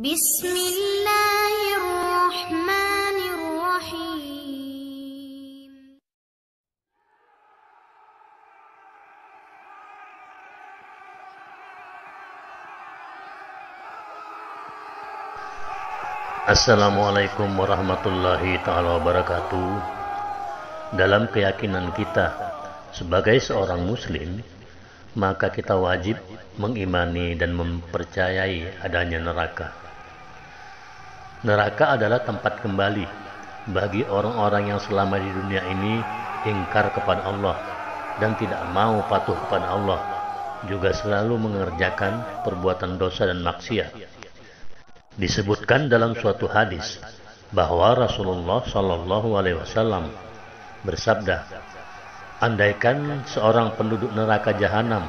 Bismillahirrahmanirrahim. Assalamualaikum warahmatullahi ta'ala wabarakatuh. Dalam keyakinan kita sebagai seorang muslim, maka kita wajib mengimani dan mempercayai adanya neraka. Neraka adalah tempat kembali bagi orang-orang yang selama di dunia ini ingkar kepada Allah dan tidak mau patuh kepada Allah, juga selalu mengerjakan perbuatan dosa dan maksiat. Disebutkan dalam suatu hadis bahwa Rasulullah Shallallahu Alaihi Wasallam bersabda, andaikan seorang penduduk neraka jahanam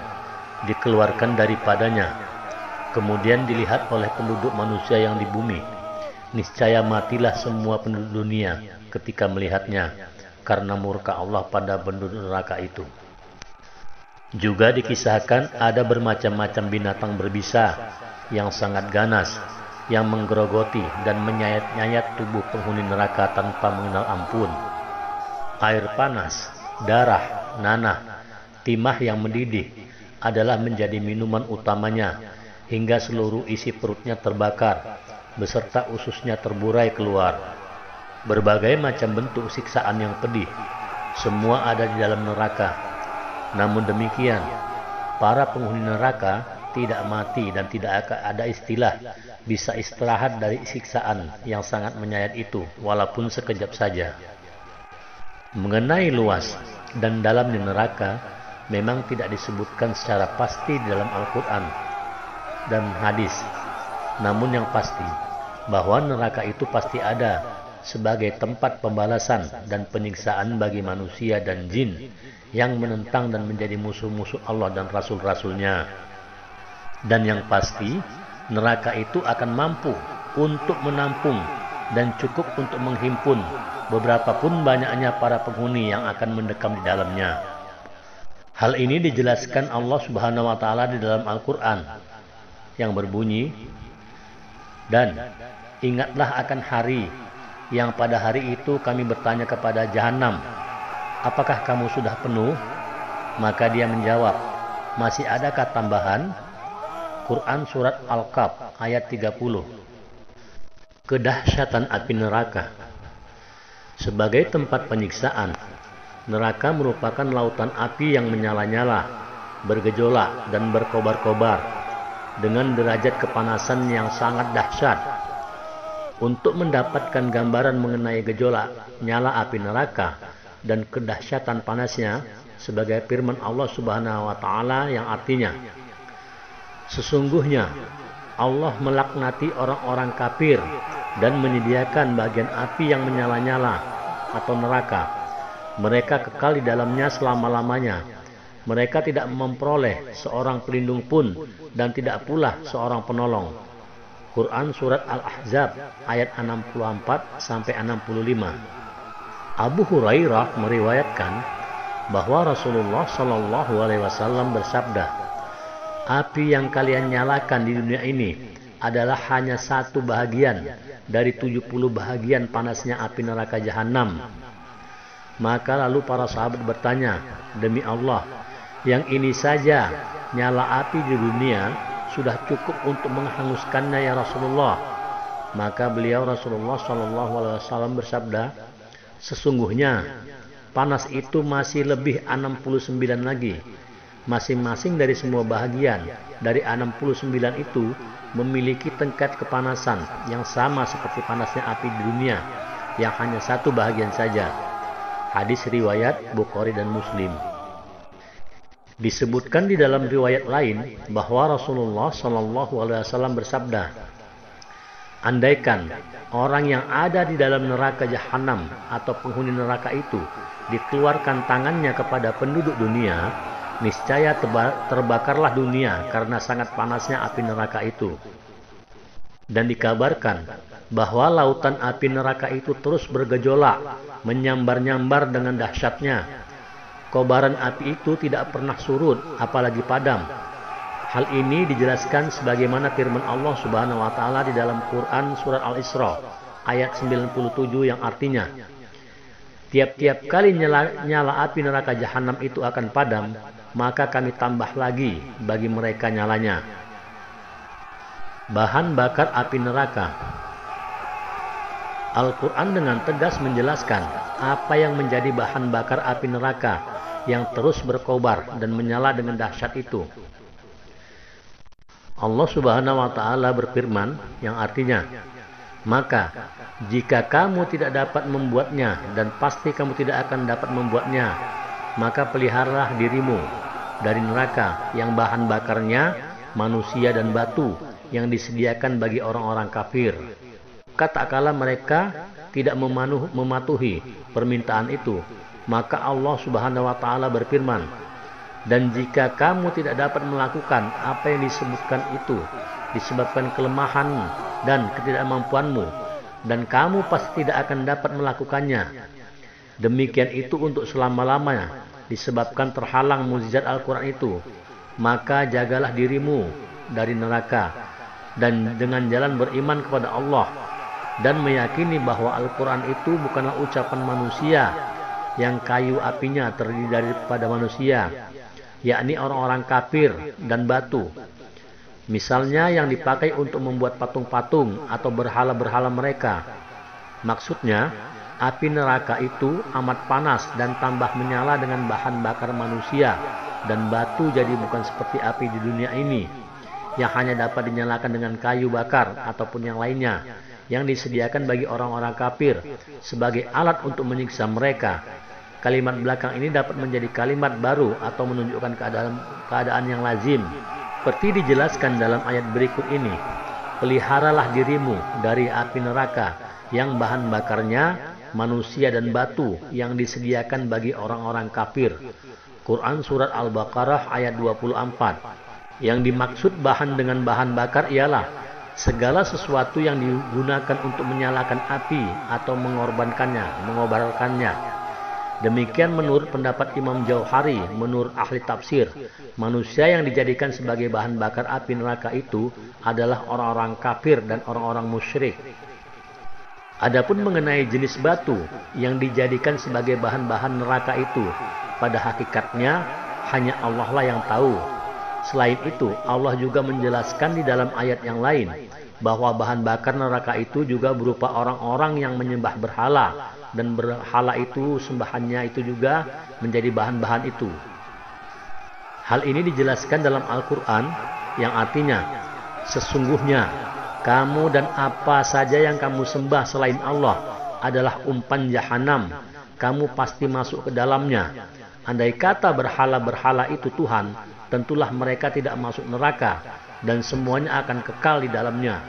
dikeluarkan daripadanya, kemudian dilihat oleh penduduk manusia yang di bumi, niscaya matilah semua penduduk dunia ketika melihatnya, karena murka Allah pada penduduk neraka itu. Juga dikisahkan ada bermacam-macam binatang berbisa yang sangat ganas, yang menggerogoti dan menyayat-nyayat tubuh penghuni neraka tanpa mengenal ampun. Air panas, darah, nanah, timah yang mendidih adalah menjadi minuman utamanya, hingga seluruh isi perutnya terbakar, beserta ususnya terburai keluar. Berbagai macam bentuk siksaan yang pedih, semua ada di dalam neraka. Namun demikian, para penghuni neraka tidak mati dan tidak ada istilah bisa istirahat dari siksaan yang sangat menyayat itu, walaupun sekejap saja. Mengenai luas dan dalamnya neraka, memang tidak disebutkan secara pasti di dalam Al-Quran dan hadis. Namun yang pasti, bahwa neraka itu pasti ada sebagai tempat pembalasan dan penyiksaan bagi manusia dan jin yang menentang dan menjadi musuh-musuh Allah dan Rasul-Rasulnya. Dan yang pasti, neraka itu akan mampu untuk menampung dan cukup untuk menghimpun beberapa pun banyaknya para penghuni yang akan mendekam di dalamnya. Hal ini dijelaskan Allah Subhanahu wa taala di dalam Al-Qur'an yang berbunyi, dan ingatlah akan hari yang pada hari itu kami bertanya kepada Jahannam, apakah kamu sudah penuh? Maka dia menjawab, masih adakah tambahan? Quran Surat Al-Kahf ayat 30. Kedahsyatan api neraka. Sebagai tempat penyiksaan, neraka merupakan lautan api yang menyala-nyala, bergejolak dan berkobar-kobar dengan derajat kepanasan yang sangat dahsyat. Untuk mendapatkan gambaran mengenai gejolak nyala api neraka dan kedahsyatan panasnya, sebagai firman Allah Subhanahu wa taala yang artinya, sesungguhnya Allah melaknati orang-orang kafir dan menyediakan bagian api yang menyala-nyala atau neraka. Mereka kekal di dalamnya selama-lamanya. Mereka tidak memperoleh seorang pelindung pun dan tidak pula seorang penolong. Quran Surat Al-Ahzab ayat 64-65. Abu Hurairah meriwayatkan bahwa Rasulullah Shallallahu Alaihi Wasallam bersabda, api yang kalian nyalakan di dunia ini adalah hanya satu bahagian dari 70 bahagian panasnya api neraka jahanam. Maka lalu para sahabat bertanya, demi Allah, yang ini saja nyala api di dunia sudah cukup untuk menghanguskannya ya Rasulullah. Maka beliau Rasulullah Shallallahu Alaihi Wasallam bersabda, sesungguhnya panas itu masih lebih 69 lagi. Masing-masing dari semua bahagian dari 69 itu memiliki tingkat kepanasan yang sama seperti panasnya api di dunia, yang hanya satu bahagian saja. Hadis riwayat Bukhari dan Muslim. Disebutkan di dalam riwayat lain bahwa Rasulullah Shallallahu Alaihi Wasallam bersabda, andaikan orang yang ada di dalam neraka jahanam atau penghuni neraka itu dikeluarkan tangannya kepada penduduk dunia, niscaya terbakarlah dunia karena sangat panasnya api neraka itu. Dan dikabarkan bahwa lautan api neraka itu terus bergejolak, menyambar-nyambar dengan dahsyatnya. Kobaran api itu tidak pernah surut, apalagi padam. Hal ini dijelaskan sebagaimana firman Allah Subhanahu wa taala di dalam Quran surat Al-Isra ayat 97 yang artinya, tiap-tiap kali nyala api neraka jahanam itu akan padam, maka kami tambah lagi bagi mereka nyalanya. Bahan bakar api neraka. Al-Quran dengan tegas menjelaskan apa yang menjadi bahan bakar api neraka yang terus berkobar dan menyala dengan dahsyat itu. Allah Subhanahu wa taala berfirman yang artinya, maka jika kamu tidak dapat membuatnya, dan pasti kamu tidak akan dapat membuatnya, maka peliharalah dirimu dari neraka yang bahan bakarnya manusia dan batu yang disediakan bagi orang-orang kafir. Kala mereka tidak mematuhi permintaan itu, maka Allah Subhanahu wa taala berfirman, dan jika kamu tidak dapat melakukan apa yang disebutkan itu disebabkan kelemahan dan ketidakmampuanmu, dan kamu pasti tidak akan dapat melakukannya, demikian itu untuk selama-lamanya disebabkan terhalang mukjizat Al-Quran itu, maka jagalah dirimu dari neraka dan dengan jalan beriman kepada Allah dan meyakini bahwa Al-Quran itu bukanlah ucapan manusia yang kayu apinya terdiri daripada manusia, yakni orang-orang kafir dan batu, misalnya yang dipakai untuk membuat patung-patung atau berhala-berhala mereka. Maksudnya, api neraka itu amat panas dan tambah menyala dengan bahan bakar manusia dan batu, jadi bukan seperti api di dunia ini yang hanya dapat dinyalakan dengan kayu bakar ataupun yang lainnya yang disediakan bagi orang-orang kafir sebagai alat untuk menyiksa mereka. Kalimat belakang ini dapat menjadi kalimat baru atau menunjukkan keadaan yang lazim. Seperti dijelaskan dalam ayat berikut ini, peliharalah dirimu dari api neraka yang bahan bakarnya manusia dan batu yang disediakan bagi orang-orang kafir. Quran surat Al-Baqarah ayat 24. Yang dimaksud bahan dengan bahan bakar ialah segala sesuatu yang digunakan untuk menyalakan api atau mengobarkannya. Demikian menurut pendapat Imam Jauhari. Menurut ahli tafsir, manusia yang dijadikan sebagai bahan bakar api neraka itu adalah orang-orang kafir dan orang-orang musyrik. Adapun mengenai jenis batu yang dijadikan sebagai bahan-bahan neraka itu, pada hakikatnya hanya Allah lah yang tahu. Selain itu, Allah juga menjelaskan di dalam ayat yang lain bahwa bahan bakar neraka itu juga berupa orang-orang yang menyembah berhala, dan berhala itu sembahannya itu juga menjadi bahan-bahan itu. Hal ini dijelaskan dalam Al-Quran yang artinya, sesungguhnya kamu dan apa saja yang kamu sembah selain Allah adalah umpan jahanam, kamu pasti masuk ke dalamnya. Andai kata berhala-berhala itu Tuhan, tentulah mereka tidak masuk neraka dan semuanya akan kekal di dalamnya.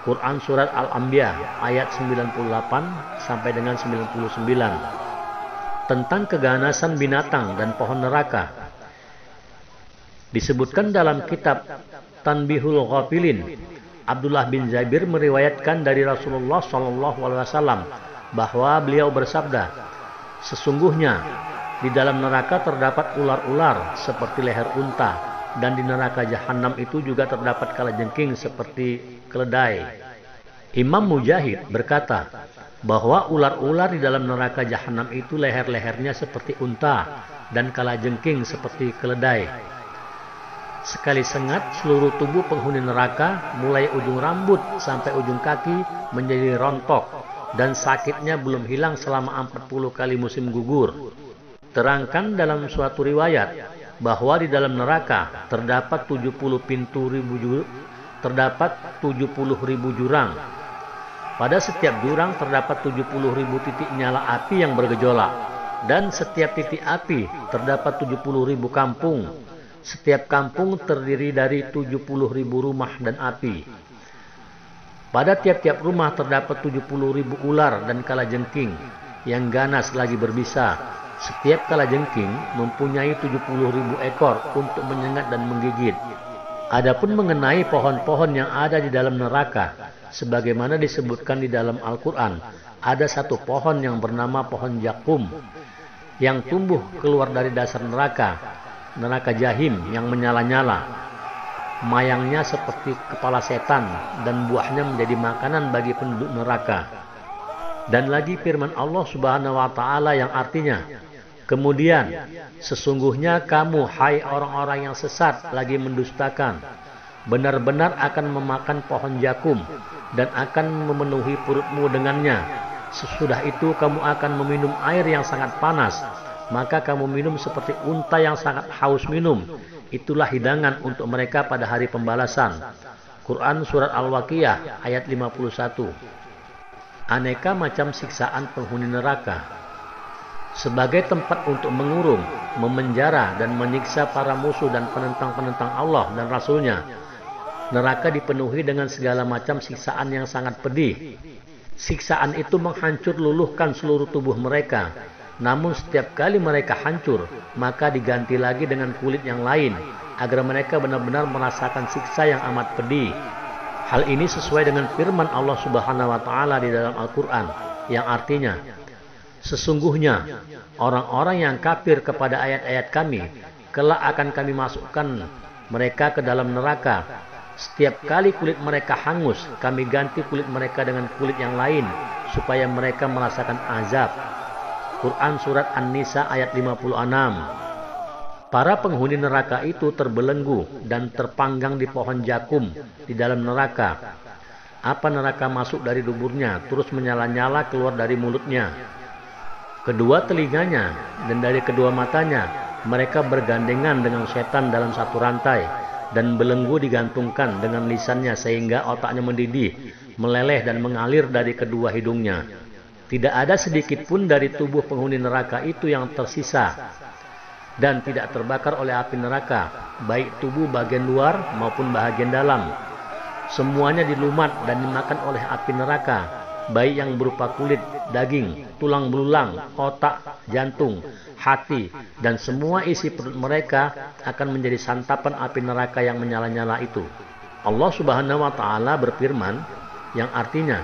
Quran surat Al-Anbiya ayat 98 sampai dengan 99. Tentang keganasan binatang dan pohon neraka, disebutkan dalam kitab Tanbihul Ghafilin. Abdullah bin Zaibir meriwayatkan dari Rasulullah SAW bahwa beliau bersabda, sesungguhnya di dalam neraka terdapat ular-ular seperti leher unta, dan di neraka jahanam itu juga terdapat kalajengking seperti keledai. Imam Mujahid berkata bahwa ular-ular di dalam neraka jahanam itu leher-lehernya seperti unta dan kalajengking seperti keledai. Sekali sengat, seluruh tubuh penghuni neraka mulai ujung rambut sampai ujung kaki menjadi rontok, dan sakitnya belum hilang selama 40 kali musim gugur. Terangkan dalam suatu riwayat bahwa di dalam neraka terdapat 70 ribu jurang. Pada setiap jurang terdapat 70.000 titik nyala api yang bergejolak, dan setiap titik api terdapat 70.000 kampung. Setiap kampung terdiri dari 70.000 rumah dan api. Pada tiap-tiap rumah terdapat 70.000 ular dan kalajengking yang ganas lagi berbisa. Setiap kalajengking mempunyai 70.000 ekor untuk menyengat dan menggigit. Adapun mengenai pohon-pohon yang ada di dalam neraka, sebagaimana disebutkan di dalam Al-Quran, ada satu pohon yang bernama pohon jakum yang tumbuh keluar dari dasar neraka, neraka jahim yang menyala-nyala. mayangnya seperti kepala setan dan buahnya menjadi makanan bagi penduduk neraka. Dan lagi firman Allah Subhanahu wa taala yang artinya, kemudian sesungguhnya kamu hai orang-orang yang sesat lagi mendustakan, benar-benar akan memakan pohon jakum dan akan memenuhi perutmu dengannya. Sesudah itu kamu akan meminum air yang sangat panas, maka kamu minum seperti unta yang sangat haus minum. Itulah hidangan untuk mereka pada hari pembalasan. Quran Surat Al-Waqiah ayat 51. Aneka macam siksaan penghuni neraka. Sebagai tempat untuk mengurung, memenjara, dan menyiksa para musuh dan penentang-penentang Allah dan Rasulnya, neraka dipenuhi dengan segala macam siksaan yang sangat pedih. Siksaan itu menghancur luluhkan seluruh tubuh mereka. Namun setiap kali mereka hancur, maka diganti lagi dengan kulit yang lain, agar mereka benar-benar merasakan siksa yang amat pedih. Hal ini sesuai dengan firman Allah Subhanahu wa taala di dalam Al-Qur'an, yang artinya, sesungguhnya orang-orang yang kafir kepada ayat-ayat kami, kelak akan kami masukkan mereka ke dalam neraka. Setiap kali kulit mereka hangus, kami ganti kulit mereka dengan kulit yang lain, supaya mereka merasakan azab. Quran Surat An-Nisa ayat 56. Para penghuni neraka itu terbelenggu dan terpanggang di pohon jakum di dalam neraka. Api neraka masuk dari duburnya, terus menyala-nyala keluar dari mulutnya, kedua telinganya, dan dari kedua matanya. Mereka bergandengan dengan setan dalam satu rantai, dan belenggu digantungkan dengan lisannya sehingga otaknya mendidih, meleleh dan mengalir dari kedua hidungnya. Tidak ada sedikit pun dari tubuh penghuni neraka itu yang tersisa dan tidak terbakar oleh api neraka, baik tubuh bagian luar maupun bagian dalam. Semuanya dilumat dan dimakan oleh api neraka, baik yang berupa kulit, daging, tulang belulang, otak, jantung, hati, dan semua isi perut mereka akan menjadi santapan api neraka yang menyala-nyala itu. Allah Subhanahu wa taala berfirman yang artinya,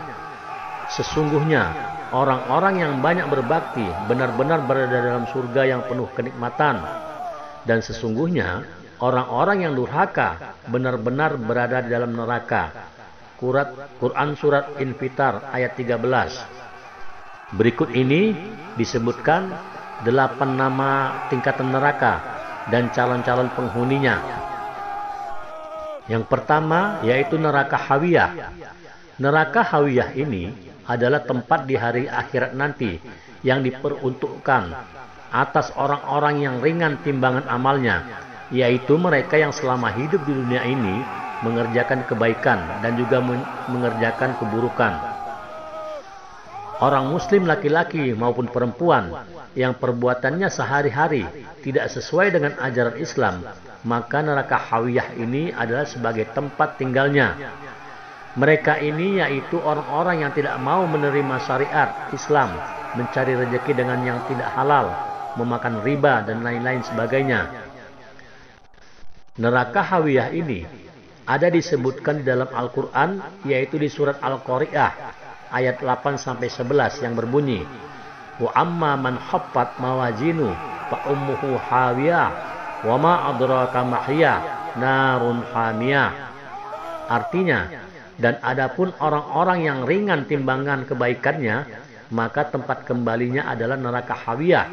sesungguhnya orang-orang yang banyak berbakti benar-benar berada dalam surga yang penuh kenikmatan, dan sesungguhnya orang-orang yang durhaka benar-benar berada di dalam neraka. Quran Surat Infitar ayat 13. Berikut ini disebutkan 8 nama tingkatan neraka dan calon-calon penghuninya. Yang pertama yaitu neraka Hawiyah. Neraka Hawiyah ini adalah tempat di hari akhirat nanti yang diperuntukkan atas orang-orang yang ringan timbangan amalnya, yaitu mereka yang selama hidup di dunia ini mengerjakan kebaikan dan juga mengerjakan keburukan. Orang muslim laki-laki maupun perempuan yang perbuatannya sehari-hari tidak sesuai dengan ajaran Islam, maka neraka Hawiyah ini adalah sebagai tempat tinggalnya. Mereka ini yaitu orang-orang yang tidak mau menerima syariat Islam, mencari rezeki dengan yang tidak halal, memakan riba dan lain-lain sebagainya. Neraka Hawiyah ini ada disebutkan di dalam Al-Quran, yaitu di surat Al-Qari'ah ayat 8-11 yang berbunyi, wa amma man khaffat mawazinu fa ummuhu hawiyah wa ma adraka ma hiya narun hamiyah. Artinya, dan adapun orang-orang yang ringan timbangan kebaikannya, maka tempat kembalinya adalah neraka Hawiyah.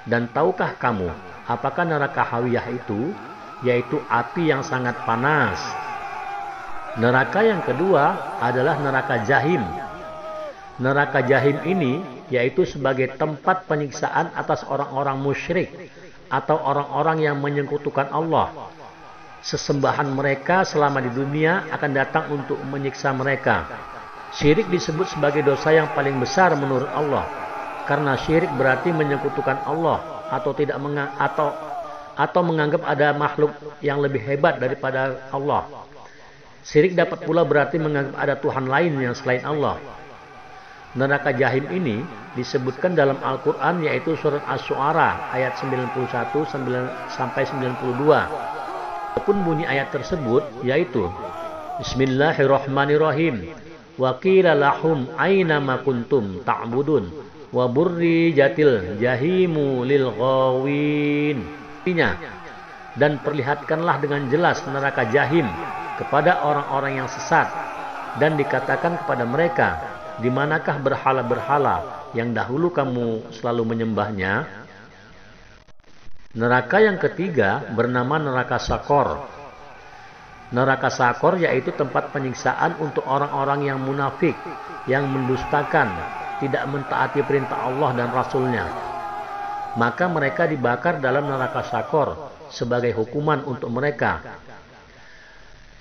Dan tahukah kamu apakah neraka Hawiyah itu? Yaitu api yang sangat panas. Neraka yang kedua adalah neraka Jahim. Neraka Jahim ini yaitu sebagai tempat penyiksaan atas orang-orang musyrik atau orang-orang yang menyekutukan Allah. Sesembahan mereka selama di dunia akan datang untuk menyiksa mereka. Syirik disebut sebagai dosa yang paling besar menurut Allah, karena syirik berarti menyekutukan Allah atau menganggap ada makhluk yang lebih hebat daripada Allah. Syirik dapat pula berarti menganggap ada Tuhan lain yang selain Allah. Neraka Jahim ini disebutkan dalam Al-Quran, yaitu surat Asy-Syu'ara ayat 91-92. Adapun bunyi ayat tersebut yaitu Bismillahirrahmanirrahim, wa qila lahum aina ma kuntum ta'budun wa burrijatil jahimu lil ghawin. Artinya, dan perlihatkanlah dengan jelas neraka Jahim kepada orang-orang yang sesat, dan dikatakan kepada mereka, di manakah berhala-berhala yang dahulu kamu selalu menyembahnya? Neraka yang ketiga bernama neraka Sakor. Neraka Sakor yaitu tempat penyiksaan untuk orang-orang yang munafik, yang mendustakan, tidak mentaati perintah Allah dan Rasulnya. Maka mereka dibakar dalam neraka Sakor sebagai hukuman untuk mereka.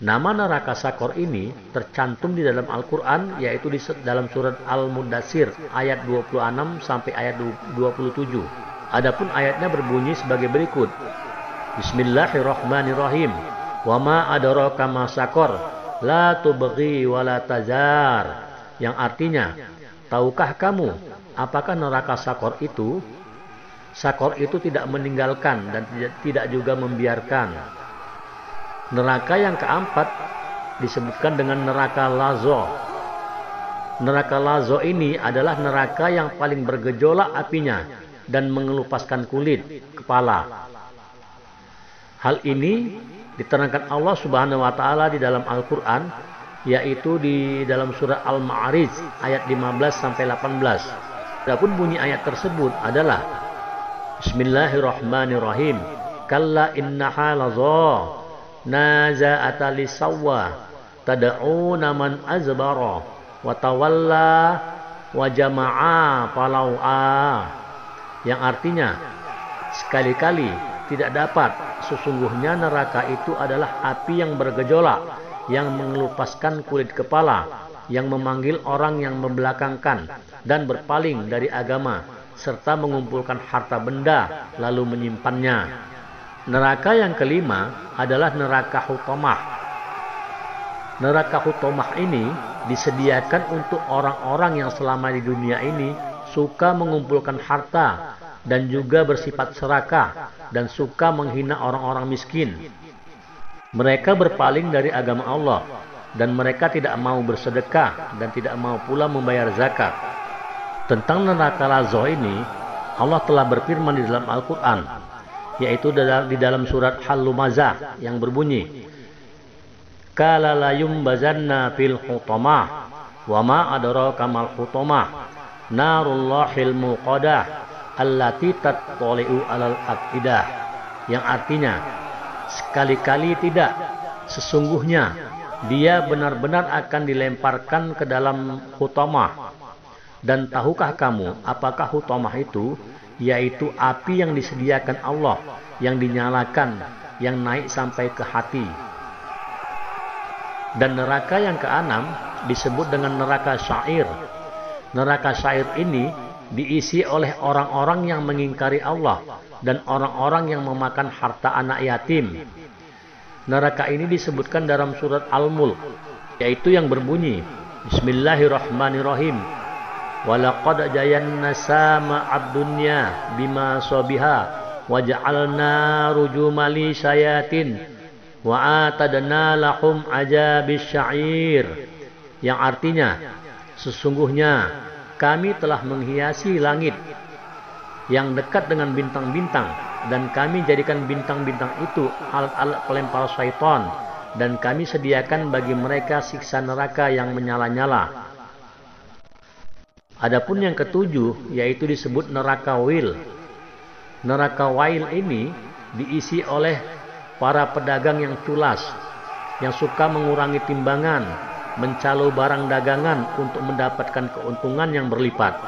Nama neraka Sakor ini tercantum di dalam Al-Quran, yaitu di dalam surat Al-Mudassir ayat 26 sampai ayat 27. Adapun ayatnya berbunyi sebagai berikut. Bismillahirrahmanirrahim. Wa ma adraka ma sakor, la tubghi wa la tazar. Yang artinya, tahukah kamu apakah neraka Sakor itu? Sakor itu tidak meninggalkan dan tidak juga membiarkan. Neraka yang keempat disebutkan dengan neraka Lazo. Neraka Lazo ini adalah neraka yang paling bergejolak apinya dan mengelupaskan kulit, kepala. Hal ini diterangkan Allah Subhanahu wa taala di dalam Al-Qur'an, yaitu di dalam surah Al-Ma'arij ayat 15 sampai 18. Adapun bunyi ayat tersebut adalah Bismillahirrahmanirrahim. Kalla innaha lazaa naza'ata lisawwa tad'una man azbara wa tawalla wa jama'a falau'a. Yang artinya, sekali-kali tidak dapat, sesungguhnya neraka itu adalah api yang bergejolak, yang mengelupaskan kulit kepala, yang memanggil orang yang membelakangkan dan berpaling dari agama, serta mengumpulkan harta benda lalu menyimpannya. Neraka yang kelima adalah neraka Hutamah. Neraka Hutamah ini disediakan untuk orang-orang yang selama di dunia ini suka mengumpulkan harta dan juga bersifat serakah dan suka menghina orang-orang miskin. Mereka berpaling dari agama Allah dan mereka tidak mau bersedekah dan tidak mau pula membayar zakat. Tentang neraka Lazo ini, Allah telah berfirman di dalam Al-Quran, yaitu di dalam surat Al-Lumazah yang berbunyi, Kala la yumbazanna fil hutamah, wa ma adraka mal hutamah, narullahil muqadah, allati tattali'u alal afidah. Yang artinya, sekali-kali tidak, sesungguhnya dia benar-benar akan dilemparkan ke dalam hutamah. Dan tahukah kamu apakah hutamah itu? Yaitu api yang disediakan Allah, yang dinyalakan, yang naik sampai ke hati. Dan neraka yang keenam disebut dengan neraka Sa'ir. Neraka Sa'ir ini diisi oleh orang-orang yang mengingkari Allah dan orang-orang yang memakan harta anak yatim. Neraka ini disebutkan dalam surat Al-Mulk, yaitu yang berbunyi, Bismillahirrahmanirrahim. Walaqad jayanna sama'ad dunya bima sabiha waja'alna rujumali syayatin wa atadna lahum ajabis sya'ir. Yang artinya, sesungguhnya kami telah menghiasi langit yang dekat dengan bintang-bintang, dan kami jadikan bintang-bintang itu alat-alat pelempar syaitan, dan kami sediakan bagi mereka siksa neraka yang menyala-nyala. Adapun yang ketujuh, yaitu disebut neraka Wail. Neraka Wail ini diisi oleh para pedagang yang culas, yang suka mengurangi timbangan, mencalo barang dagangan untuk mendapatkan keuntungan yang berlipat.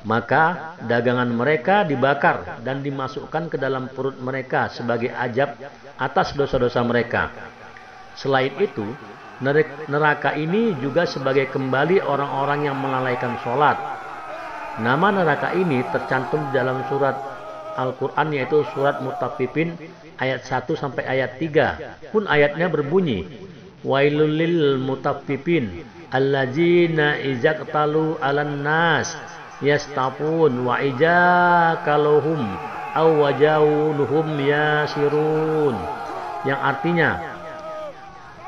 Maka dagangan mereka dibakar dan dimasukkan ke dalam perut mereka sebagai ajab atas dosa-dosa mereka. Selain itu, neraka ini juga sebagai kembali orang-orang yang melalaikan sholat. Nama neraka ini tercantum di dalam surat Al-Quran, yaitu surat Mutaffifin ayat 1 sampai ayat 3. Pun ayatnya berbunyi, Wailul lil mutaffifin allazina izaqtalu 'alan nas yastafun wa ijakaluhum aw wajawuhum yasirun. Yang artinya,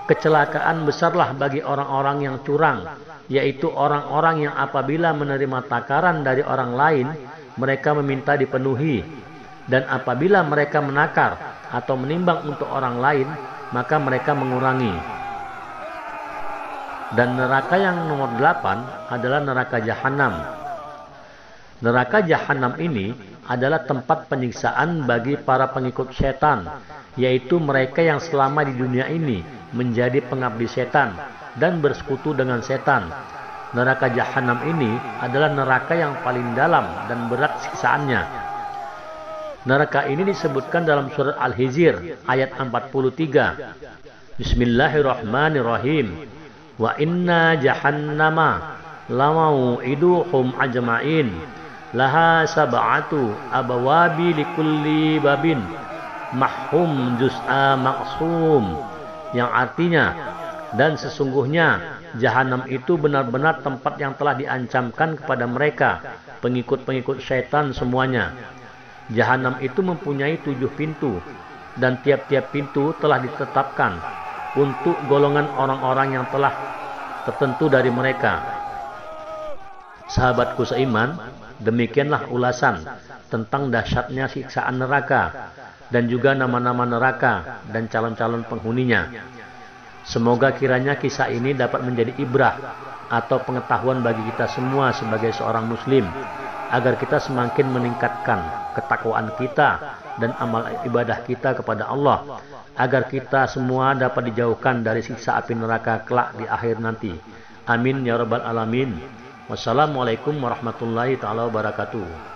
kecelakaan besarlah bagi orang-orang yang curang, yaitu orang-orang yang apabila menerima takaran dari orang lain, mereka meminta dipenuhi, dan apabila mereka menakar, atau menimbang untuk orang lain, maka mereka mengurangi. Dan neraka yang nomor 8 adalah neraka jahanam. Neraka jahanam ini adalah tempat penyiksaan bagi para pengikut setan, yaitu mereka yang selama di dunia ini menjadi pengabdi setan dan bersekutu dengan setan. Neraka jahanam ini adalah neraka yang paling dalam dan berat siksaannya. Neraka ini disebutkan dalam surat Al-Hijr ayat 43. Bismillahirrahmanirrahim. Wa inna jahannama lamau'iduhum ajma'in. Laha sab'atu abawabi likulli babin mahum juz'a maqsum. Yang artinya, dan sesungguhnya jahanam itu benar-benar tempat yang telah diancamkan kepada mereka, pengikut-pengikut syaitan semuanya. Jahanam itu mempunyai 7 pintu, dan tiap-tiap pintu telah ditetapkan untuk golongan orang-orang yang telah tertentu dari mereka. Sahabatku seiman, demikianlah ulasan tentang dahsyatnya siksaan neraka, dan juga nama-nama neraka dan calon-calon penghuninya. Semoga kiranya kisah ini dapat menjadi ibrah atau pengetahuan bagi kita semua sebagai seorang muslim, agar kita semakin meningkatkan ketakwaan kita dan amal ibadah kita kepada Allah, agar kita semua dapat dijauhkan dari siksa api neraka kelak di akhir nanti. Amin ya rabbal alamin. Wassalamualaikum warahmatullahi taala wabarakatuh.